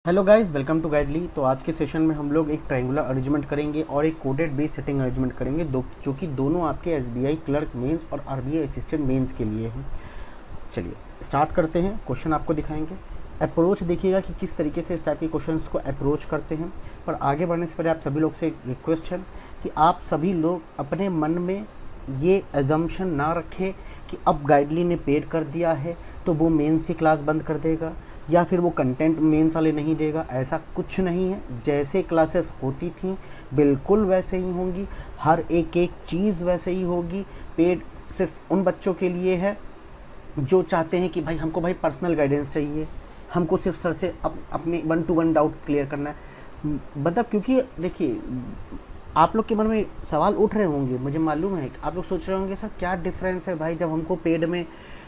Hello guys, welcome to Guidely. तो आज के सेशन में हम लोग एक ट्रायंगुलर अरेंजमेंट करेंगे और एक कोडेड बेस सेटिंग अरेंजमेंट करेंगे जो कि दोनों आपके एसबीआई क्लर्क मेंस और आरबीआई असिस्टेंट मेंस के लिए हैं। चलिए स्टार्ट करते हैं। क्वेश्चन आपको दिखाएंगे। अप्रोच देखिएगा कि किस तरीके से इस टाइप के क्वेश्चंस को अप्रोच करते हैं। पर आगे बढ़ने से पहले आप सभी लोग से एक रिक्वेस्ट है कि आप सभी लोग अपने मन में ये एजम्पशन ना रखें कि अब गाइडली ने पेड कर दिया है तो वो मेंस की क्लास बंद कर देगा या फिर वो कंटेंट मेंस वाले नहीं देगा। ऐसा कुछ नहीं है। जैसे क्लासेस होती थी बिल्कुल वैसे ही होंगी। हर एक चीज़ वैसे ही होगी। पेड सिर्फ उन बच्चों के लिए है जो चाहते हैं कि भाई हमको भाई पर्सनल गाइडेंस चाहिए, हमको सिर्फ सर से अपने 1-to-1 डाउट क्लियर करना है। मतलब क्योंकि देखिए आप लोग के मन में सवाल उठ रहे होंगे, मुझे मालूम है। आप लोग सोच रहे होंगे सर क्या डिफरेंस है भाई, जब हमको पेड में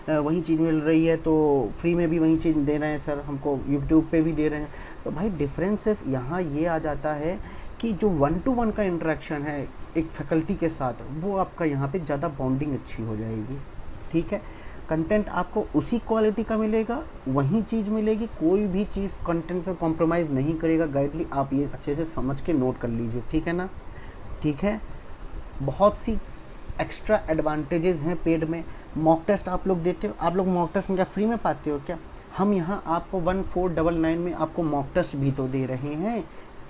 वही चीज़ मिल रही है तो फ्री में भी वही चीज़ दे रहे हैं सर, हमको यूट्यूब पे भी दे रहे हैं। तो भाई डिफरेंस सिर्फ यहाँ ये आ जाता है कि जो 1-to-1 का इंटरेक्शन है एक फैकल्टी के साथ, वो आपका यहाँ पे ज़्यादा बॉन्डिंग अच्छी हो जाएगी। ठीक है, कंटेंट आपको उसी क्वालिटी का मिलेगा, वही चीज़ मिलेगी, कोई भी चीज़ कंटेंट से कॉम्प्रोमाइज़ नहीं करेगा गाइडली। आप ये अच्छे से समझ के नोट कर लीजिए, ठीक है ना। ठीक है, बहुत सी एक्स्ट्रा एडवांटेजेस हैं पेड में। मॉक टेस्ट आप लोग देते हो, आप लोग मॉक टेस्ट में क्या फ्री में पाते हो क्या? हम यहाँ आपको 1499 में आपको मॉक टेस्ट भी तो दे रहे हैं।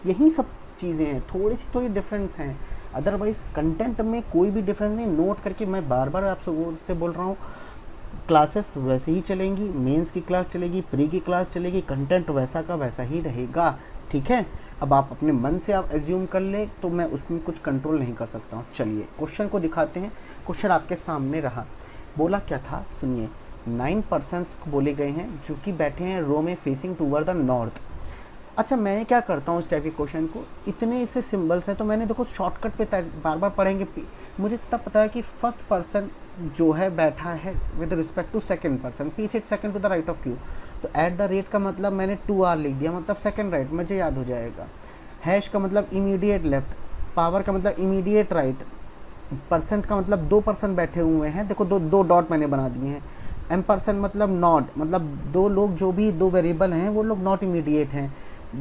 यही सब चीज़ें हैं, थोड़ी डिफरेंस हैं। अदरवाइज कंटेंट में कोई भी डिफरेंस नहीं। नोट करके मैं बार बार आपसे बोल रहा हूँ, क्लासेस वैसे ही चलेंगी, मेंस की क्लास चलेगी, प्री की क्लास चलेगी, कंटेंट वैसा का वैसा ही रहेगा। ठीक है, अब आप अपने मन से आप एज्यूम कर ले तो मैं उसमें कुछ कंट्रोल नहीं कर सकता हूँ। चलिए क्वेश्चन को दिखाते हैं। क्वेश्चन आपके सामने रहा। बोला क्या था सुनिए। 9 पर्सन्स बोले गए हैं जो कि बैठे हैं रो में फेसिंग टूवर्ड द नॉर्थ। अच्छा, मैं क्या करता हूँ इस टाइप के क्वेश्चन को, इतने इससे सिंबल्स हैं तो मैंने देखो शॉर्टकट पे बार बार पढ़ेंगे, मुझे तब पता है कि फर्स्ट पर्सन जो है बैठा है with respect to second person, P sit second to the right of Q. तो एट द रेट का मतलब मैंने 2R लिख दिया, मतलब सेकंड राइट, मुझे याद हो जाएगा। हैश का मतलब इमीडिएट लेफ्ट, पावर का मतलब इमीडिएट राइट, परसेंट का मतलब 2% बैठे हुए हैं, देखो दो डॉट मैंने बना दिए हैं। एम परसेंट मतलब नॉट, मतलब दो लोग जो भी दो वेरिएबल हैं वो लोग नॉट इमीडिएट हैं।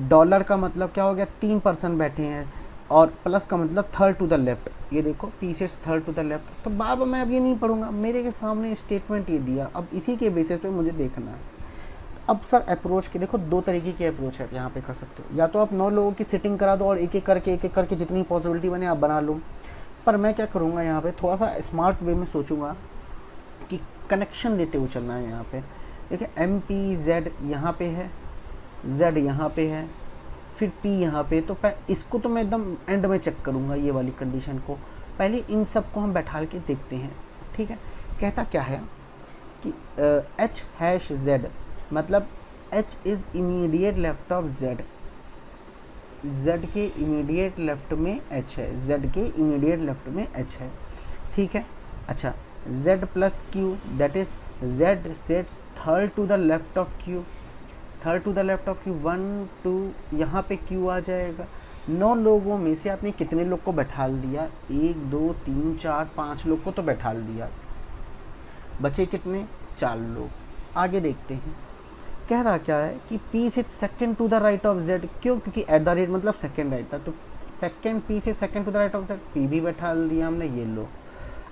डॉलर का मतलब क्या हो गया, 3% बैठे हैं। और प्लस का मतलब थर्ड टू द लेफ्ट, ये देखो P sits third to the left. तो बार बार मैं अब ये नहीं पढ़ूंगा, मेरे के सामने स्टेटमेंट ये दिया, अब इसी के बेसिस पे मुझे देखना है। अब सर अप्रोच के देखो दो तरीके की अप्रोच है यहाँ पे कर सकते हो। या तो आप 9 लोगों की सिटिंग करा दो और एक एक करके जितनी पॉसिबिलिटी बने आप बना लो। पर मैं क्या करूँगा यहाँ पे, थोड़ा सा स्मार्ट वे में सोचूंगा कि कनेक्शन लेते हुए चलना है। यहाँ पे देखिए MP Z यहाँ पे है, Z यहाँ पे है, फिर P यहाँ पे। तो इसको तो मैं एकदम एंड में चेक करूँगा, ये वाली कंडीशन को। पहले इन सब को हम बैठा के देखते हैं। ठीक है, कहता क्या है कि H#Z मतलब H is immediate left of Z, Z के इमीडिएट लेफ्ट में H है, Z के इमीडिएट लेफ्ट में H है। ठीक है, अच्छा Z plus Q that is Z sits third to the left of Q, third to the left of Q 1 2, यहाँ पे Q आ जाएगा। 9 लोगों में से आपने कितने लोग को बैठाल दिया, 1 2 3 4 5 लोग को तो बैठाल दिया, बचे कितने, 4 लोग। आगे देखते हैं, कह रहा क्या है कि P sit second to the right of Z। क्यों? क्योंकि एट द रेट मतलब सेकंड राइट था, तो second P sit second to the right of Z, P भी बैठा दिया हमने, ये लो।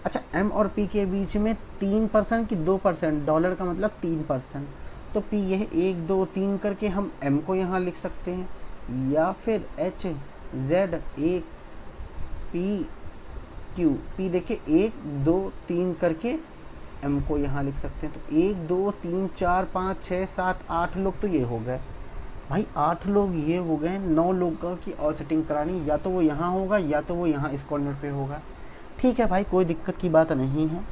अच्छा, M और P के बीच में 3% की 2%, डॉलर का मतलब 3%, तो P यह 1 2 3 करके हम M को यहाँ लिख सकते हैं, या फिर HZ 1 P Q, P देखिए 1 2 3 करके M को यहाँ लिख सकते हैं। तो 1 2 3 4 5 6 7 8 लोग तो ये हो गए भाई, 8 लोग ये हो गए। 9 लोगों की और सेटिंग करानी, या तो वो यहाँ होगा या तो वो यहाँ इस कॉर्नर पे होगा। ठीक है भाई, कोई दिक्कत की बात नहीं है।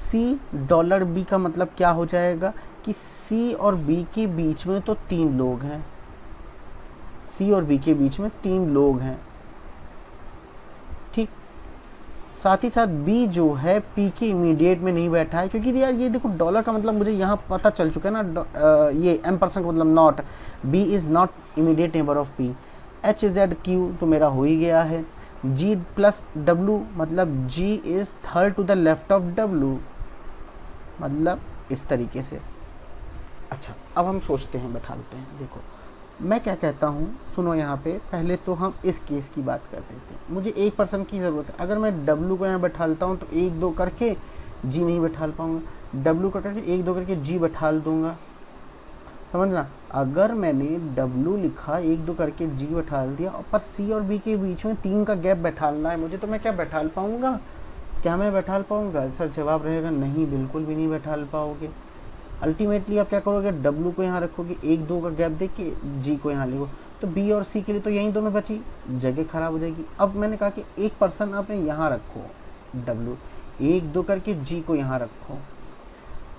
$C का मतलब क्या हो जाएगा कि C और B के बीच में तो 3 लोग हैं, C और B के बीच में 3 लोग हैं। ठीक, साथ ही साथ B जो है P के इमीडिएट में नहीं बैठा है, क्योंकि यार ये देखो डॉलर का मतलब मुझे यहाँ पता चल चुका है ना, ये M% मतलब not, B is not immediate neighbour of P। HZ Q तो मेरा हो ही गया है। G प्लस W मतलब G is third to the left of W, मतलब इस तरीके से। अच्छा, अब हम सोचते हैं, बैठाते हैं। देखो मैं क्या कहता हूँ, सुनो यहाँ पे, पहले तो हम इस केस की बात कर देते हैं। मुझे 1% की ज़रूरत है। अगर मैं W को यहाँ बैठालता हूँ तो 1 2 करके G नहीं बैठाल पाऊँगा, W को करके 1 2 करके G बैठाल दूंगा, समझना। अगर मैंने W लिखा 1 2 करके G बैठाल दिया और पर C और B के बीच में 3 का गैप बैठालना है मुझे, तो मैं क्या बैठाल पाऊँगा? क्या मैं बैठाल पाऊँगा? सर जवाब रहेगा नहीं, बिल्कुल भी नहीं बैठाल पाओगे। अल्टीमेटली आप क्या करोगे, W को यहाँ रखोगे, 1 2 का गैप दे के G को यहाँ लिखो, तो B और C के लिए तो यही दोनों बची, जगह खराब हो जाएगी। अब मैंने कहा कि 1% आपने यहाँ रखो W, 1 2 करके G को यहाँ रखो।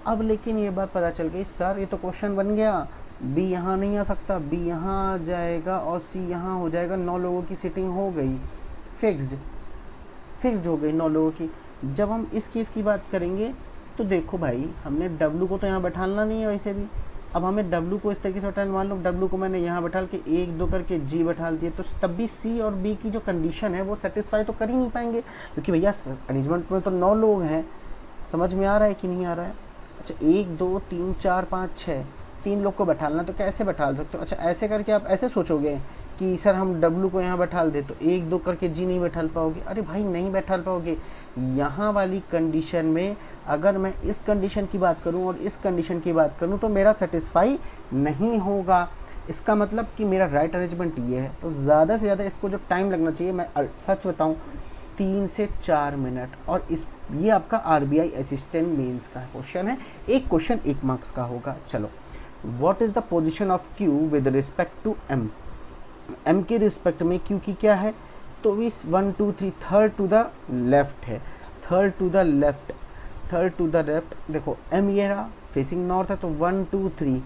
अब लेकिन ये बात पता चल गई, सर ये तो क्वेश्चन बन गया, B यहाँ नहीं आ सकता, B यहाँ आ जाएगा और C यहाँ हो जाएगा। 9 लोगों की सीटिंग हो गई, फिक्स्ड हो गई 9 लोगों की। जब हम इस केस की बात करेंगे तो देखो भाई, हमने W को तो यहाँ बैठालना नहीं है वैसे भी। अब हमें W को इस तरीके से बैठाना, मान लो W को मैंने यहाँ बैठाल के 1 2 करके G बैठाल दिए, तो तब भी C और B की जो कंडीशन है वो सेटिस्फाई तो कर ही नहीं पाएंगे, क्योंकि भैया अरेंजमेंट में तो 9 लोग हैं। समझ में आ रहा है कि नहीं आ रहा है? अच्छा 1 2 3 4 5 6, 3 लोग को बैठालना, तो कैसे बैठाल सकते हो? अच्छा ऐसे करके आप ऐसे सोचोगे कि सर हम W को यहाँ बैठाल दे तो 1 2 करके G नहीं बैठाल पाओगे। अरे भाई नहीं बैठाल पाओगे। यहाँ वाली कंडीशन में अगर मैं इस कंडीशन की बात करूँ और इस कंडीशन की बात करूँ तो मेरा सेटिस्फाई नहीं होगा। इसका मतलब कि मेरा राइट अरेंजमेंट ये है। तो ज़्यादा से ज़्यादा इसको जो टाइम लगना चाहिए, मैं सच बताऊँ 3 से 4 मिनट। और ये आपका RBI असिस्टेंट मेंस का क्वेश्चन है, एक क्वेश्चन 1 मार्क्स का होगा। चलो, what is the position of Q with respect to M? M के रिस्पेक्ट में Q की क्या है? तो इस 1 2 3 थर्ड टू द लेफ्ट है, थर्ड टू द लेफ्ट। देखो M ये रहा फेसिंग नॉर्थ है, तो 1 2 3।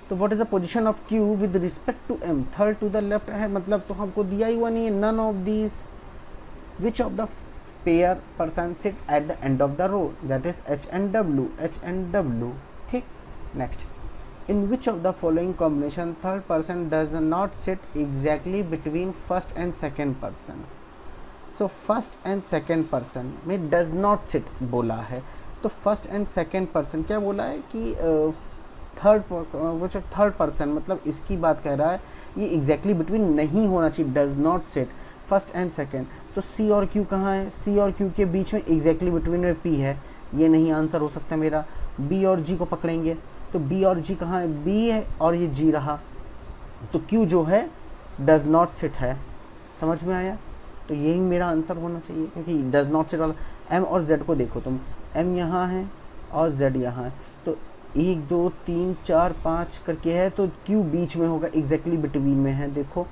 तो what is the position of Q with respect to M? Third to the left है, मतलब तो हमको दिया ही हुआ नहीं है, none of these. Which of the pair person sit at the end of the row? That is H and W। ठीक, next, in which of the following combination third person does not sit exactly between first and second person? So first and second person में does not sit बोला है, तो first and second person क्या बोला है कि third person, मतलब इसकी बात कह रहा है, ये exactly between नहीं होना चाहिए, does not sit first and second. तो C और Q कहाँ है? C और Q के बीच में exactly between में P है, ये नहीं आंसर हो सकता मेरा। B और G को पकड़ेंगे, तो B और G कहाँ है? B है और ये G रहा, तो Q जो है डज नॉट सिट है। समझ में आया? तो यही मेरा आंसर होना चाहिए, क्योंकि डज नॉट सिट वाला। M और Z को देखो तुम, M यहाँ है और Z यहाँ है, तो 1 2 3 4 5 करके है, तो Q बीच में होगा, एग्जैक्टली बिटवीन में है। देखो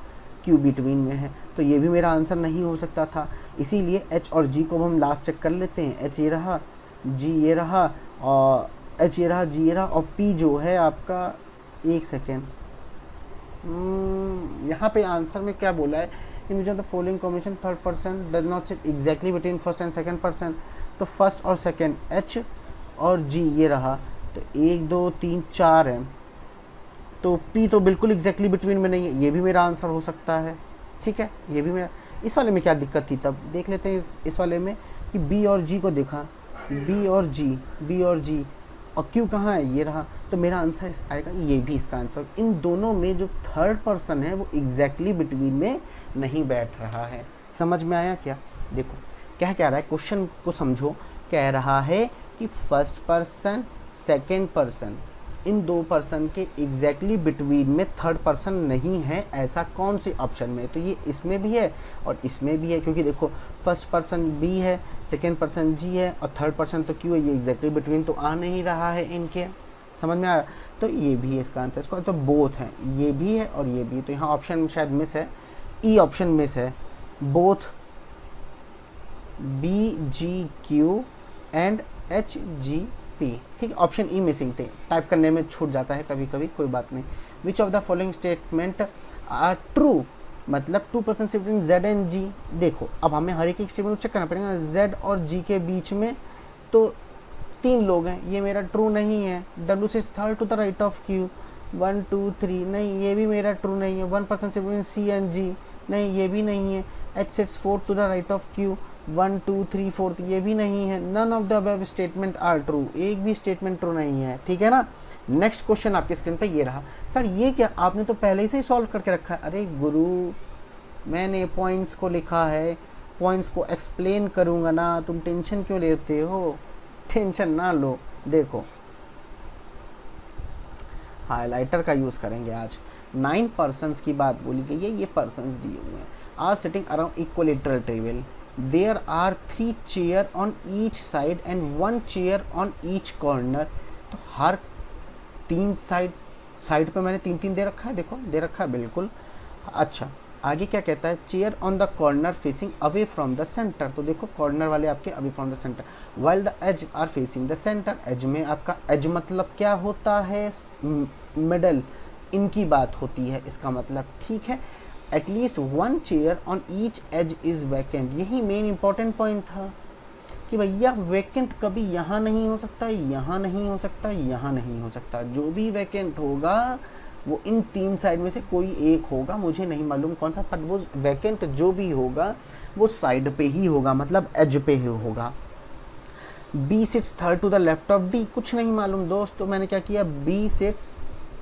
Q बिटवीन में है, तो ये भी मेरा आंसर नहीं हो सकता था। इसीलिए H और G को हम लास्ट चेक कर लेते हैं। H ये रहा, G ये रहा, और H ये रहा, G ये रहा, और P जो है आपका, एक सेकेंड, यहाँ पे आंसर में क्या बोला है? In which of the following combination third person does not sit exactly between first and second person? तो फर्स्ट और सेकेंड H और G ये रहा, तो 1 2 3 4 है, तो P तो बिल्कुल एग्जैक्टली बिटवीन में नहीं है, ये भी मेरा आंसर हो सकता है। ठीक है, ये भी मेरा। इस वाले में क्या दिक्कत थी तब देख लेते हैं। इस वाले में कि B और G को देखा, B और G और Q कहाँ है? ये रहा, तो मेरा आंसर आएगा ये भी इसका आंसर। इन दोनों में जो थर्ड पर्सन है वो एग्जैक्टली बिटवीन में नहीं बैठ रहा है। समझ में आया क्या? देखो क्या कह रहा है, क्वेश्चन को समझो। कह रहा है कि फर्स्ट पर्सन सेकेंड पर्सन, इन दो पर्सन के एग्जैक्टली बिटवीन में थर्ड पर्सन नहीं है, ऐसा कौन से ऑप्शन में? तो ये इसमें भी है और इसमें भी है, क्योंकि देखो फर्स्ट पर्सन B है, सेकेंड पर्सन G है और थर्ड पर्सन तो Q है, ये एग्जैक्टली बिटवीन तो आ नहीं रहा है इनके। समझ में आया? तो ये भी है इसका आंसर। इसको तो बोथ है, ये भी है और ये भी। तो यहाँ ऑप्शन शायद मिस है, E ऑप्शन मिस है, both B G Q and H G P। ठीक है, ऑप्शन E मिसिंग थे, टाइप करने में छूट जाता है कभी कभी, कोई बात नहीं। Which of the following statement are true? मतलब 2% सिटिंग Z एंड G। देखो अब हमें हर एक स्टेटमेंट चेक करना पड़ेगा। Z और G के बीच में तो 3 लोग हैं, ये मेरा ट्रू नहीं है। W से third to the right of Q, 1 2 3, नहीं ये भी मेरा ट्रू नहीं है। 1% सिटिंग C एंड G, नहीं ये भी नहीं है। H sits fourth to the right of Q, 1 2 3 4, ये भी नहीं है। None of the above statement are true, एक भी स्टेटमेंट ट्रू नहीं है। ठीक है ना? नेक्स्ट क्वेश्चन आपके स्क्रीन पे ये रहा। सर ये क्या, आपने तो पहले से ही सॉल्व करके रखा है। अरे गुरु, मैंने पॉइंट्स को लिखा है, पॉइंट्स को एक्सप्लेन करूँगा ना, तुम टेंशन क्यों लेते हो? टेंशन ना लो। देखो हाइलाइटर का यूज़ करेंगे आज। 9 पर्सन्स की बात बोली गई है, ये पर्सन्स दिए हुए हैं। Are sitting around equilateral table, there are 3 chair on each side and 1 chair on each corner. तो हर 3 साइड पे मैंने 3-3 दे रखा है, देखो दे रखा है बिल्कुल। अच्छा आगे क्या कहता है, chair on the corner facing away from the centre. तो देखो कॉर्नर वाले आपके away from the centre, while the edge are facing the centre. Edge में आपका एज मतलब क्या होता है, मिडल, इनकी बात होती है इसका मतलब, ठीक है। At least 1 chair on each edge is vacant. यही मेन इंपॉर्टेंट पॉइंट था कि भैया वैकेंट कभी यहाँ नहीं हो सकता, यहाँ नहीं हो सकता, यहाँ नहीं हो सकता। जो भी वैकेंट होगा वो इन 3 साइड में से कोई एक होगा, मुझे नहीं मालूम कौन सा, पर वो वैकेंट जो भी होगा वो साइड पे ही होगा, मतलब एज पे ही होगा। B sits third to the left of D, कुछ नहीं मालूम दोस्त, तो मैंने क्या किया, B sits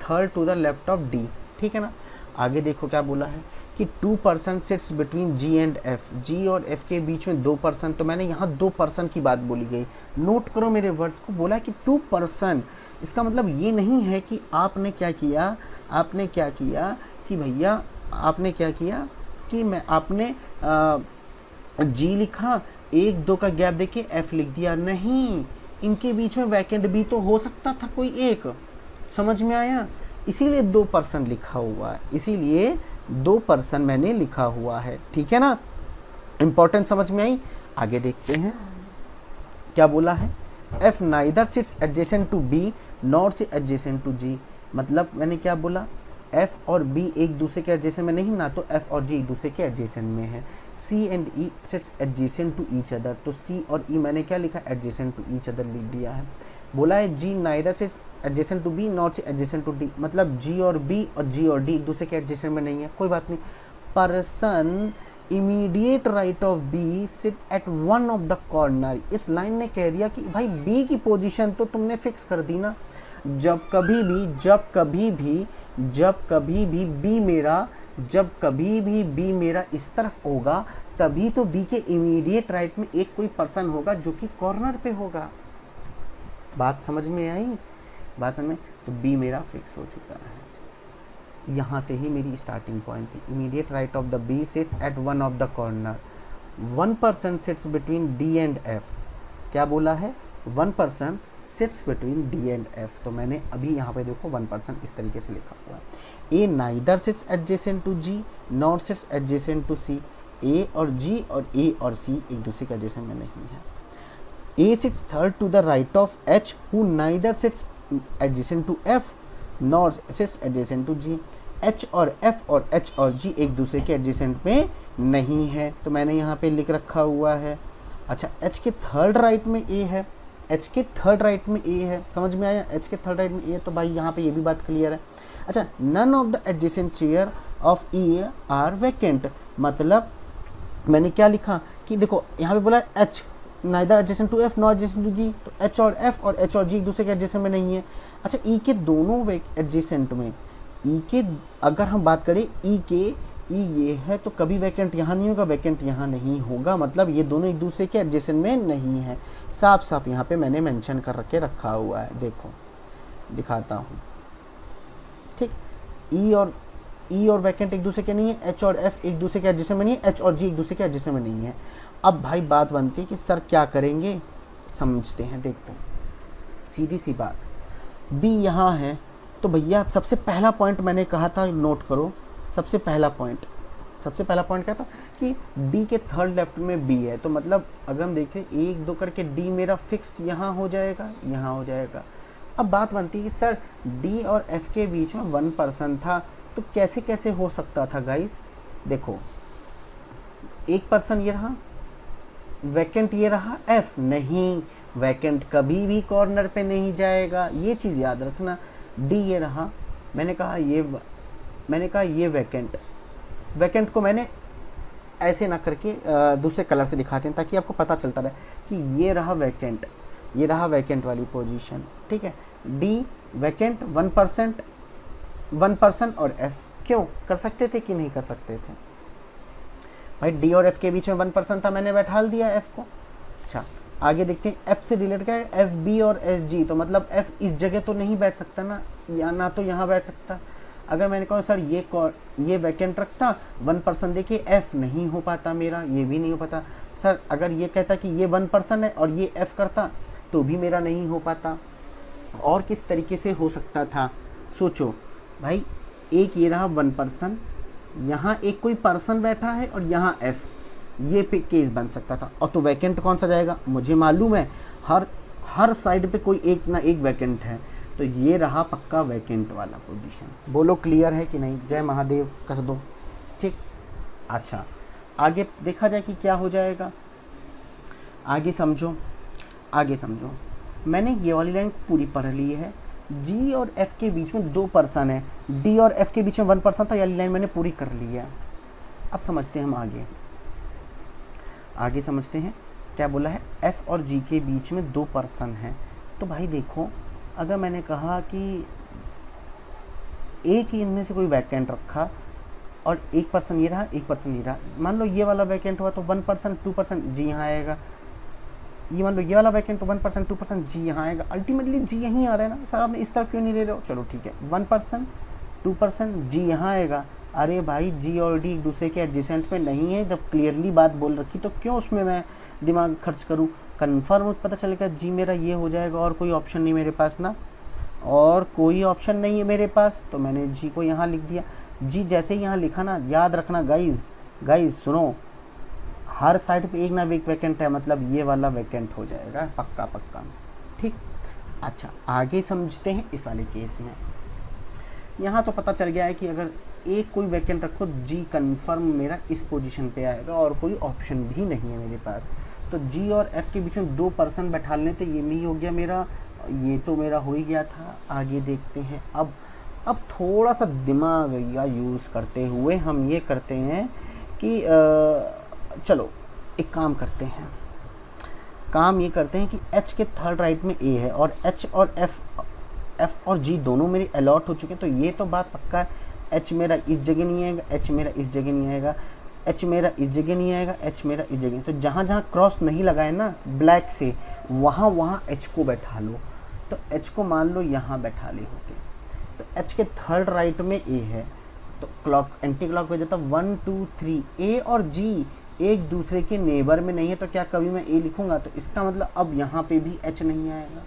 third to the left of D, ठीक है ना। आगे देखो क्या बोला है कि 2 person sits between G and F, G और एफ के बीच में 2 पर्सन, तो मैंने यहाँ 2 पर्सन की बात बोली गई। नोट करो मेरे वर्ड्स को, बोला कि 2 पर्सन, इसका मतलब ये नहीं है कि आपने क्या किया, आपने क्या किया कि भैया आपने क्या किया कि मैं आपने जी लिखा, 1-2 का गैप देके एफ लिख दिया, नहीं, इनके बीच में वैकेंट भी तो हो सकता था कोई एक, समझ में आया, इसीलिए 2 पर्सन लिखा हुआ है, इसीलिए 2 पर्सन मैंने लिखा हुआ है, ठीक है ना। इंपॉर्टेंट समझ में आई। आगे देखते हैं क्या बोला है, F neither sits adjacent to B nor से एडजेसेंट टू जी। मतलब मैंने क्या बोला, एफ और बी एक दूसरे के एडजेसेंट में नहीं ना, तो एफ और जी एक दूसरे के एडजेसेंट में है। C and E sits adjacent to each other, तो सी और ई मैंने क्या लिखा, एडजेसेंट टू ईच अदर लिख दिया है। बोला है G neither sits adjacent to B not say adjacent to D, मतलब जी और बी और जी और डी एक दूसरे के एडजेसेंट में नहीं है, कोई बात नहीं। Person immediate right of B sit at one of the corner, इस लाइन ने कह दिया कि भाई बी की पोजीशन तो तुमने फिक्स कर दी ना, जब कभी भी बी मेरा इस तरफ होगा, तभी तो बी के इमीडिएट राइट में एक कोई पर्सन होगा जो कि कॉर्नर पे होगा। बात समझ में आई, बात समझ में, तो बी मेरा फिक्स हो चुका है, यहाँ से ही मेरी स्टार्टिंग पॉइंट थी। Immediate right of the B sits at one of the corner, 1 person sits between D and F, क्या बोला है, 1 person sits between D and F, तो मैंने अभी यहाँ पे देखो 1 पर्सन इस तरीके से लिखा हुआ है। A neither sits adjacent to G not sits adjacent to C, A और जी और ए और सी एक दूसरे के एडजेसेंट में नहीं है। A sits third to the right of H who neither sits adjacent to F not sits adjacent to G, H और एफ और एच और जी एक दूसरे के एडजेसेंट में नहीं है, तो मैंने यहाँ पे लिख रखा हुआ है। अच्छा एच के थर्ड राइट में ए है, एच के थर्ड राइट में ए है, समझ में आया, एच के थर्ड राइट में ए, तो भाई यहाँ पे ये भी बात क्लियर है। अच्छा none of the adjacent chair of E are vacant, मतलब मैंने क्या लिखा कि देखो यहाँ पे बोला H neither adjacent to F not adjacent to G, तो एच और एफ और एच और जी एक दूसरे के एडजेसेंट में नहीं है। अच्छा ई के दोनों एडजेसेंट में, ई के अगर हम बात करें ई के, ई ये है तो कभी वैकेंट यहाँ नहीं होगा, वैकेंट यहाँ नहीं होगा, मतलब ये दोनों एक दूसरे के एडजेसेंट में नहीं है। साफ साफ यहाँ पे मैंने मेंशन कर के रखा हुआ है, देखो दिखाता हूँ, ठीक। ई और वैकेंट एक दूसरे के नहीं है, एच और एफ एक दूसरे के एडजेसेंट में नहीं है, एच और जी एक दूसरे के एडजेसेंट में नहीं है। अब भाई बात बनती है कि सर क्या करेंगे, समझते हैं, देखते हैं, सीधी सी बात, बी यहाँ है तो भैया सबसे पहला पॉइंट मैंने कहा था, नोट करो, सबसे पहला पॉइंट क्या था कि डी के थर्ड लेफ्ट में बी है, तो मतलब अगर हम देखें 1-2 करके डी मेरा फिक्स यहाँ हो जाएगा, यहाँ हो जाएगा। अब बात बनती है कि सर डी और एफ के बीच में 1 पर्सन था, तो कैसे कैसे हो सकता था गाइस, देखो 1 पर्सन ये रहा, वैकेंट ये रहा, एफ नहीं, वैकेंट कभी भी कॉर्नर पे नहीं जाएगा, ये चीज़ याद रखना। डी ये रहा, मैंने कहा ये वैकेंट को मैंने ऐसे ना करके दूसरे कलर से दिखाते हैं ताकि आपको पता चलता रहे कि ये रहा वैकेंट वाली पोजीशन, ठीक है। डी वैकेंट 1% और एफ, क्यों कर सकते थे कि नहीं कर सकते थे भाई? डी और एफ के बीच में 1% था, मैंने बैठा दिया एफ को। अच्छा आगे देखते हैं, एफ से रिलेटेड क्या है, एफ बी और एस जी, तो मतलब एफ इस जगह तो नहीं बैठ सकता ना, या ना तो यहाँ बैठ सकता। अगर मैंने कहा सर ये वैकेंट रखता 1%, देखिए एफ नहीं हो पाता मेरा, ये भी नहीं हो पाता। सर अगर ये कहता कि ये 1% है और ये एफ करता तो भी मेरा नहीं हो पाता। और किस तरीके से हो सकता था, सोचो भाई, एक ये रहा 1%, यहाँ एक कोई पर्सन बैठा है और यहाँ एफ, ये पे केस बन सकता था। और तो वैकेंट कौन सा जाएगा, मुझे मालूम है हर साइड पे कोई एक ना एक वैकेंट है, तो ये रहा पक्का वैकेंट वाला पोजीशन। बोलो क्लियर है कि नहीं? जय महादेव कर दो, ठीक। अच्छा आगे देखा जाए कि क्या हो जाएगा, आगे समझो। मैंने ये वाली लाइन पूरी पढ़ ली है, जी और एफ के बीच में 2% है, डी और एफ के बीच में 1% था, ये वाली लाइन मैंने पूरी कर ली है। अब समझते हैं हम आगे समझते हैं क्या बोला है, एफ और जी के बीच में 2% है। तो भाई देखो, अगर मैंने कहा कि एक ही इनमें से कोई वैकेंट रखा और 1% ये रहा, 1% ये रहा, मान लो ये वाला वैकेंट हुआ तो 1%, 2% जी यहाँ आएगा। ये मान लो ये वाला वैकेंट तो 1%, 2% जी यहाँ आएगा। अल्टीमेटली जी यहीं आ रहा है ना सर, आपने इस तरफ क्यों नहीं ले रहे हो? चलो ठीक है, 1%, 2% जी यहाँ आएगा। अरे भाई जी और डी एक दूसरे के एडजेसेंट में नहीं है, जब क्लियरली बात बोल रखी तो क्यों उसमें मैं दिमाग खर्च करूँ? कन्फर्म पता चलेगा जी मेरा ये हो जाएगा और कोई ऑप्शन नहीं मेरे पास ना, और कोई ऑप्शन नहीं है मेरे पास, तो मैंने जी को यहाँ लिख दिया। जी जैसे ही यहाँ लिखा ना, याद रखना गाइज सुनो, हर साइड पे एक ना एक वैकेंट है, मतलब ये वाला वैकेंट हो जाएगा पक्का, ठीक। अच्छा आगे समझते हैं इस वाले केस में। यहाँ तो पता चल गया है कि अगर एक कोई वैकेंट रखो, जी कन्फर्म मेरा इस पोजीशन पे आएगा और कोई ऑप्शन भी नहीं है मेरे पास। तो जी और एफ के बीच में 2% बैठा लेते, तो ये भी हो गया मेरा, ये तो मेरा हो ही गया था। आगे देखते हैं, अब थोड़ा सा दिमाग या यूज़ करते हुए हम ये करते हैं कि चलो एक काम करते हैं, ये करते हैं कि एच के थर्ड राइट में ए है और एच और एफ और जी दोनों मेरे अलॉट हो चुके हैं, तो ये तो बात पक्का है, एच मेरा इस जगह नहीं आएगा, एच मेरा इस जगह नहीं आएगा, एच मेरा इस जगह नहीं आएगा, एच मेरा इस जगह। तो जहाँ जहाँ क्रॉस नहीं लगाए ना ब्लैक से, वहाँ एच को बैठा लो। तो एच को मान लो यहाँ बैठा ले होते, तो एच के थर्ड राइट में ए है, तो क्लॉक एंटी क्लॉक हो जाता 1 2 3। ए और जी एक दूसरे के नेबर में नहीं है, तो क्या कभी मैं ए लिखूंगा? तो इसका मतलब अब यहाँ पे भी एच नहीं आएगा।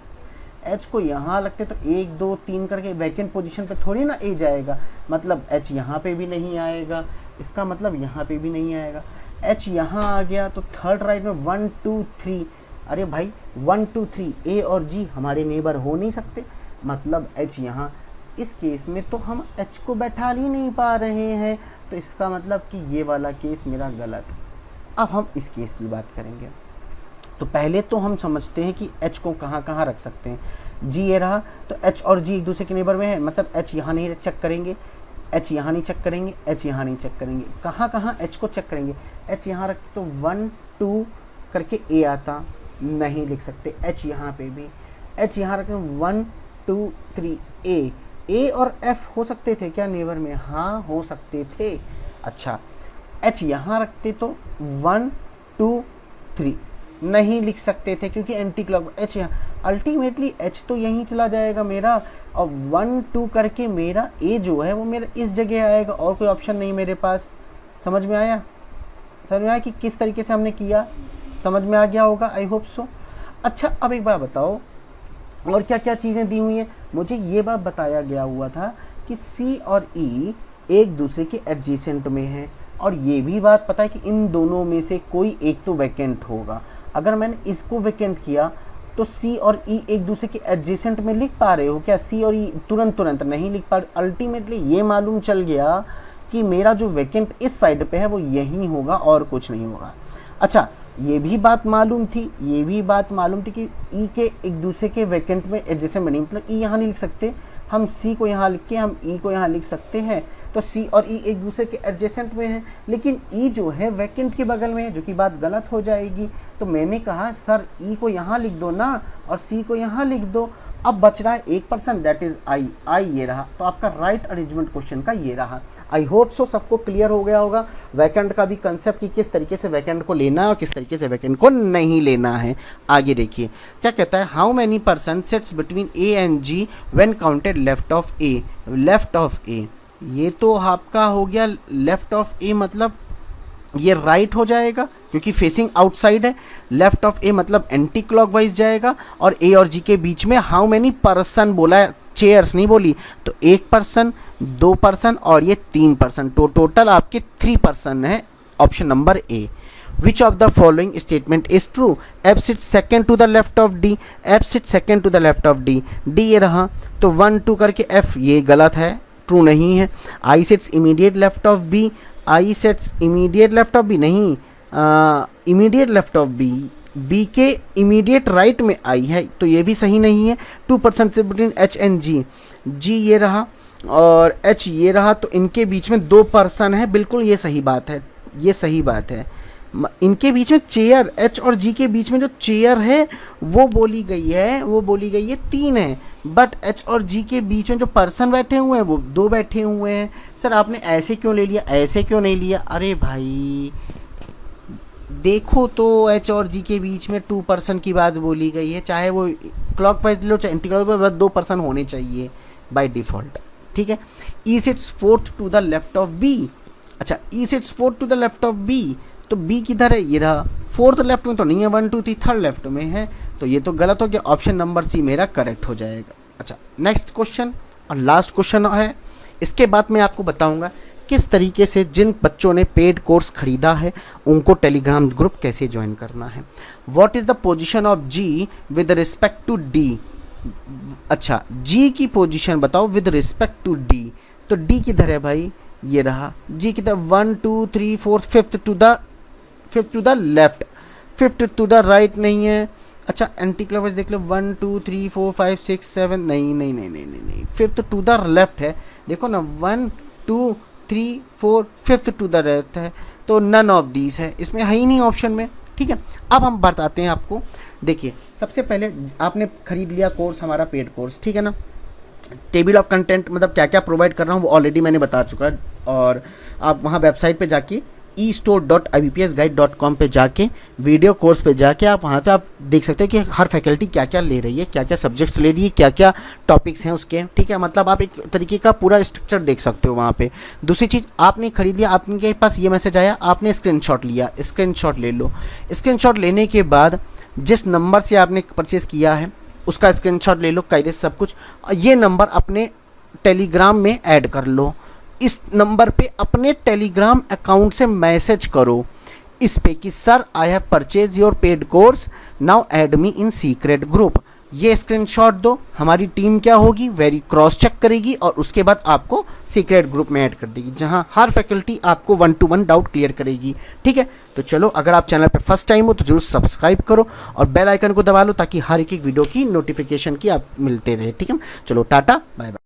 एच को यहाँ लगते तो 1 2 3 करके वैकेंट पोजीशन पे थोड़ी ना ए जाएगा, मतलब एच यहाँ पे भी नहीं आएगा, इसका मतलब यहाँ पे भी नहीं आएगा। एच यहाँ आ गया तो थर्ड राइट में 1 2 3। अरे भाई 1 2 3 ए और जी हमारे नेबर हो नहीं सकते, मतलब एच यहाँ। इस केस में तो हम एच को बैठा ही नहीं पा रहे हैं, तो इसका मतलब कि ये वाला केस मेरा गलत। अब हम इस केस की बात करेंगे। तो पहले तो हम समझते हैं कि एच को कहाँ कहाँ रख सकते हैं। जी ये रहा, तो एच और जी एक दूसरे के नेबर में है, मतलब एच यहाँ नहीं चेक करेंगे, एच यहाँ नहीं चेक करेंगे, एच यहाँ नहीं चेक करेंगे। कहाँ कहाँ एच को चेक करेंगे? एच यहाँ रखते तो 1 2 करके ए आता, नहीं लिख सकते। एच यहाँ पे भी, एच यहाँ रखते 1 2 3 ए और एफ हो सकते थे क्या नेबर में? हाँ हो सकते थे। अच्छा एच यहाँ रखते तो 1 2 3 नहीं लिख सकते थे, क्योंकि एंटी क्लॉक एच यहाँ, अल्टीमेटली एच तो यहीं चला जाएगा मेरा, और 1 2 करके मेरा ए जो है वो मेरा इस जगह आएगा, और कोई ऑप्शन नहीं मेरे पास। समझ में आया कि किस तरीके से हमने किया? समझ में आ गया होगा, आई होप सो। अच्छा अब एक बात बताओ, और क्या क्या चीज़ें दी हुई हैं? मुझे ये बात बताया गया हुआ था कि सी और ई एक दूसरे के एडजेसेंट में है, और ये भी बात पता है कि इन दोनों में से कोई एक तो वैकेंट होगा। अगर मैंने इसको वैकेंट किया तो सी और ई एक दूसरे के एडजेसेंट में लिख पा रहे हो क्या? सी और ई तुरंत नहीं लिख पा रहे। अल्टीमेटली ये मालूम चल गया कि मेरा जो वैकेंट इस साइड पे है वो यहीं होगा और कुछ नहीं होगा। अच्छा ये भी बात मालूम थी कि ई के एक दूसरे के वैकेंट में एडजेसेंट में नहीं, मतलब ई यहाँ नहीं लिख सकते, हम सी को यहाँ लिख के हम ई को यहाँ लिख सकते हैं। तो सी और ई एक दूसरे के एडजेसेंट में है, लेकिन ई जो है वैकेंट के बगल में है, जो कि बात गलत हो जाएगी। तो मैंने कहा सर ई को यहाँ लिख दो ना और सी को यहाँ लिख दो, अब बच रहा है 1%, दैट इज आई। आई ये रहा, तो आपका राइट अरेंजमेंट क्वेश्चन का ये रहा। आई होप सो सबको क्लियर हो गया होगा वैकेंट का भी कंसेप्ट कि किस तरीके से वैकेंट को लेना है और किस तरीके से वैकेंट को नहीं लेना है। आगे देखिए क्या कहता है, how many person sits between A and G when counted left of A. Left of A, ये तो आपका हो गया लेफ्ट ऑफ ए, मतलब ये राइट हो जाएगा क्योंकि फेसिंग आउटसाइड है। लेफ्ट ऑफ ए मतलब एंटी क्लॉकवाइज जाएगा। और ए और जी के बीच में हाउ मैनी पर्सन बोला है, चेयर्स नहीं बोली, तो 1 पर्सन, 2 पर्सन और ये 3 पर्सन, तो टोटल आपके 3 पर्सन है। Option number A. Which of the following statement is true. F sit second to the left of D. F sit second to the left of D. D ये रहा, तो 1 2 करके F ये गलत है, ट्रू नहीं है। I sits immediate left of B. I sets immediate left of B नहीं, immediate left of B. B के इमीडिएट राइट में आई है, तो ये भी सही नहीं है। 2% से बिटवीन एच एंड जी। जी ये रहा और एच ये रहा, तो इनके बीच में 2 पर्सन है, बिल्कुल ये सही बात है, ये सही बात है। इनके बीच में चेयर, एच और जी के बीच में जो चेयर है वो बोली गई है, वो बोली गई है 3 है, बट एच और जी के बीच में जो पर्सन बैठे हुए हैं वो 2 बैठे हुए हैं। सर आपने ऐसे क्यों ले लिया, ऐसे क्यों नहीं लिया? अरे भाई देखो तो एच और जी के बीच में 2 पर्सन की बात बोली गई है, चाहे वो क्लॉकवाइज लो चाहे एंटी क्लॉकवाइज, 2 पर्सन होने चाहिए बाय डिफ़ॉल्ट, ठीक है। E sits fourth to the left of B. अच्छा, E sits fourth to the left of B, तो बी किधर है, ये रहा, फोर्थ लेफ्ट में तो नहीं है, 1 2 3 थर्ड लेफ्ट में है, तो ये तो गलत हो गया। ऑप्शन नंबर सी मेरा करेक्ट हो जाएगा। अच्छा नेक्स्ट क्वेश्चन और लास्ट क्वेश्चन है, इसके बाद मैं आपको बताऊंगा किस तरीके से जिन बच्चों ने पेड कोर्स खरीदा है उनको टेलीग्राम ग्रुप कैसे ज्वाइन करना है। What is the position of G with respect to D. अच्छा जी की पोजीशन बताओ विद रिस्पेक्ट टू डी, तो डी किधर है भाई, ये रहा। जी किधर, 1 2 3 4 5th to the left, 5th to the right नहीं है। अच्छा एंटी क्लॉकवाइज देख लो, 1 2 3 4 5 6 7, नहीं 5th टू द लेफ्ट है, देखो ना 1 2 3 4 5th टू द लेफ्ट है, तो नन ऑफ दीज है, इसमें है ही नहीं ऑप्शन में, ठीक है। अब हम बताते हैं आपको, देखिए सबसे पहले आपने खरीद लिया कोर्स, हमारा पेड कोर्स, ठीक है ना। टेबल ऑफ कंटेंट मतलब क्या क्या प्रोवाइड कर रहा हूँ वो ऑलरेडी मैंने बता चुका है, और आप वहाँ वेबसाइट पे जाके e-store.ibpsguide.com पे जाके वीडियो कोर्स पे जाके आप वहाँ पे आप देख सकते हैं कि हर फैकल्टी क्या क्या ले रही है, क्या क्या सब्जेक्ट्स ले रही है, क्या क्या टॉपिक्स हैं उसके, ठीक है। मतलब आप एक तरीके का पूरा स्ट्रक्चर देख सकते हो वहाँ पे। दूसरी चीज़, आपने खरीद लिया, आपके पास ये मैसेज आया, आपने स्क्रीनशॉट लिया, स्क्रीनशॉट ले लो। स्क्रीनशॉट लेने के बाद जिस नंबर से आपने परचेज़ किया है उसका स्क्रीनशॉट ले लो, कायदे से सब कुछ। ये नंबर अपने टेलीग्राम में ऐड कर लो, इस नंबर पे अपने टेलीग्राम अकाउंट से मैसेज करो इस पे कि sir I have purchase your paid course, now add me in secret group. ये स्क्रीनशॉट दो, हमारी टीम क्या होगी, वेरी क्रॉस चेक करेगी और उसके बाद आपको सीक्रेट ग्रुप में ऐड कर देगी, जहां हर फैकल्टी आपको 1 to 1 डाउट क्लियर करेगी, ठीक है। तो चलो, अगर आप चैनल पे फर्स्ट टाइम हो तो जरूर सब्सक्राइब करो और बेल आइकन को दबा लो ताकि हर एक वीडियो की नोटिफिकेशन की आप मिलते रहे, ठीक है। चलो टाटा बाय बाय।